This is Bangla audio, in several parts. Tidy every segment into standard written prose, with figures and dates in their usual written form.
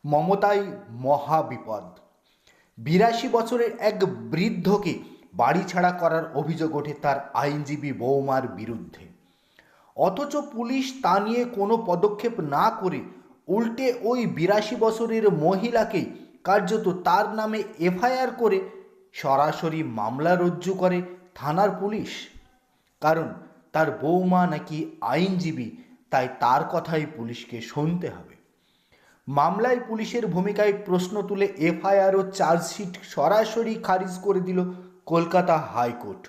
মমতায় মহাবিপদ। ৮২ বছরের এক বৃদ্ধকে বাড়ি ছাড়া করার অভিযোগ ওঠে তার আইনজীবী বৌমার বিরুদ্ধে। অথচ পুলিশ তা নিয়ে কোনো পদক্ষেপ না করে উল্টে ওই ৮২ বছরের মহিলাকেই কার্যত তার নামে এফআইআর করে সরাসরি মামলা রুজু করে থানার পুলিশ। কারণ তার বৌমা নাকি আইনজীবী, তাই তার কথাই পুলিশকে শুনতে হবে। মামলায় পুলিশের ভূমিকায় প্রশ্ন তুলে এফআইআর ও চার্জশিট সরাসরি খারিজ করে দিল কলকাতা হাইকোর্ট।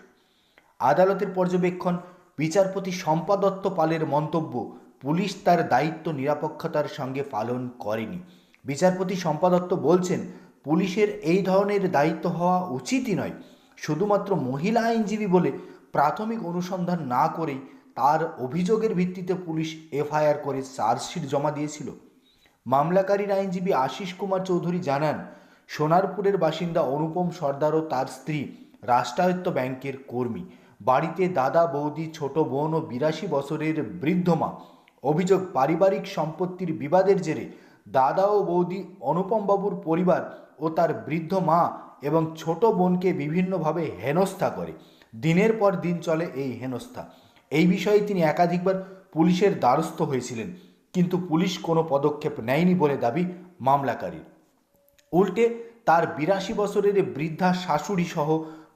আদালতের পর্যবেক্ষণ, বিচারপতি শম্পা দত্ত পালের মন্তব্য, পুলিশ তার দায়িত্ব নিরপেক্ষতার সঙ্গে পালন করেনি। বিচারপতি শম্পা দত্ত বলছেন, পুলিশের এই ধরনের দায়িত্ব হওয়া উচিতই নয়। শুধুমাত্র মহিলা আইনজীবী বলে প্রাথমিক অনুসন্ধান না করেই তার অভিযোগের ভিত্তিতে পুলিশ এফআইআর করে চার্জশিট জমা দিয়েছিল। মামলাকারীর আইনজীবী আশিস কুমার চৌধুরী জানান, সোনারপুরের বাসিন্দা অনুপম সর্দার ও তার স্ত্রী রাষ্ট্রায়ত্ত ব্যাংকের কর্মী। বাড়িতে দাদা, বৌদি, ছোট বোন ও ৮২ বছরের বৃদ্ধ মা। অভিযোগ, পারিবারিক সম্পত্তির বিবাদের জেরে দাদা ও বৌদি অনুপম বাবুর পরিবার ও তার বৃদ্ধ মা এবং ছোট বোনকে বিভিন্নভাবে হেনস্থা করে। দিনের পর দিন চলে এই হেনস্থা। এই বিষয়ে তিনি একাধিকবার পুলিশের দ্বারস্থ হয়েছিলেন, কিন্তু পুলিশ কোনো পদক্ষেপ নেয়নি বলে দাবি মামলাকারীর। উল্টে তার ৮২ বছরের বৃদ্ধা শাশুড়ি সহ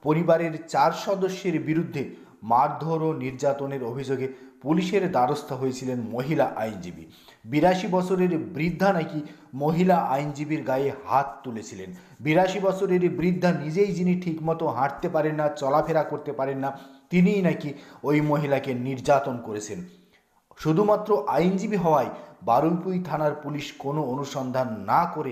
পরিবারের ৪ সদস্যের বিরুদ্ধে মারধর ও নির্যাতনের অভিযোগে পুলিশের দ্বারস্থ হয়েছিলেন মহিলা আইনজীবী। ৮২ বছরের বৃদ্ধা নাকি মহিলা আইনজীবীর গায়ে হাত তুলেছিলেন। ৮২ বছরের বৃদ্ধা নিজেই যিনি ঠিকমতো হাঁটতে পারেন না, চলাফেরা করতে পারেন না, তিনিই নাকি ওই মহিলাকে নির্যাতন করেছেন। শুধুমাত্র আইনজীবী হওয়ায় বারুইপুর থানার পুলিশ কোনো অনুসন্ধান না করে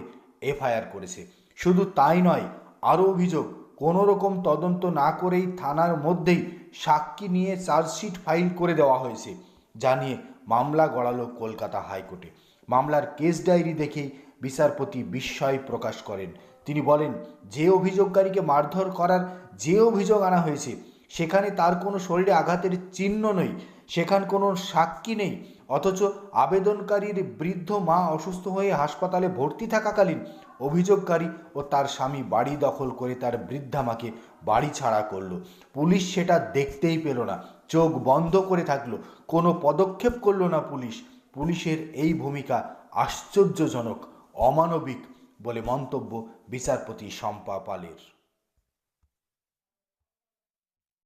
এফআইআর করেছে। শুধু তাই নয়, আরও অভিযোগ, কোনো রকম তদন্ত না করেই থানার মধ্যেই সাক্ষী নিয়ে চার্জশিট ফাইল করে দেওয়া হয়েছে, জানিয়ে মামলা গড়ালো কলকাতা হাইকোর্টে। মামলার কেস ডায়েরি দেখেই বিচারপতি বিস্ময় প্রকাশ করেন। তিনি বলেন, যে অভিযোগকারীকে মারধর করার যে অভিযোগ আনা হয়েছে সেখানে তার কোনো শরীরে আঘাতের চিহ্ন নেই, সেখানে কোনো সাক্ষী নেই। অথচ আবেদনকারীর বৃদ্ধ মা অসুস্থ হয়ে হাসপাতালে ভর্তি থাকাকালীন অভিযোগকারী ও তার স্বামী বাড়ি দখল করে তার বৃদ্ধা মাকে বাড়ি ছাড়া করলো। পুলিশ সেটা দেখতেই পেল না, চোখ বন্ধ করে থাকলো, কোনো পদক্ষেপ করলো না পুলিশ। পুলিশের এই ভূমিকা আশ্চর্যজনক, অমানবিক বলে মন্তব্য বিচারপতি শম্পা পালের।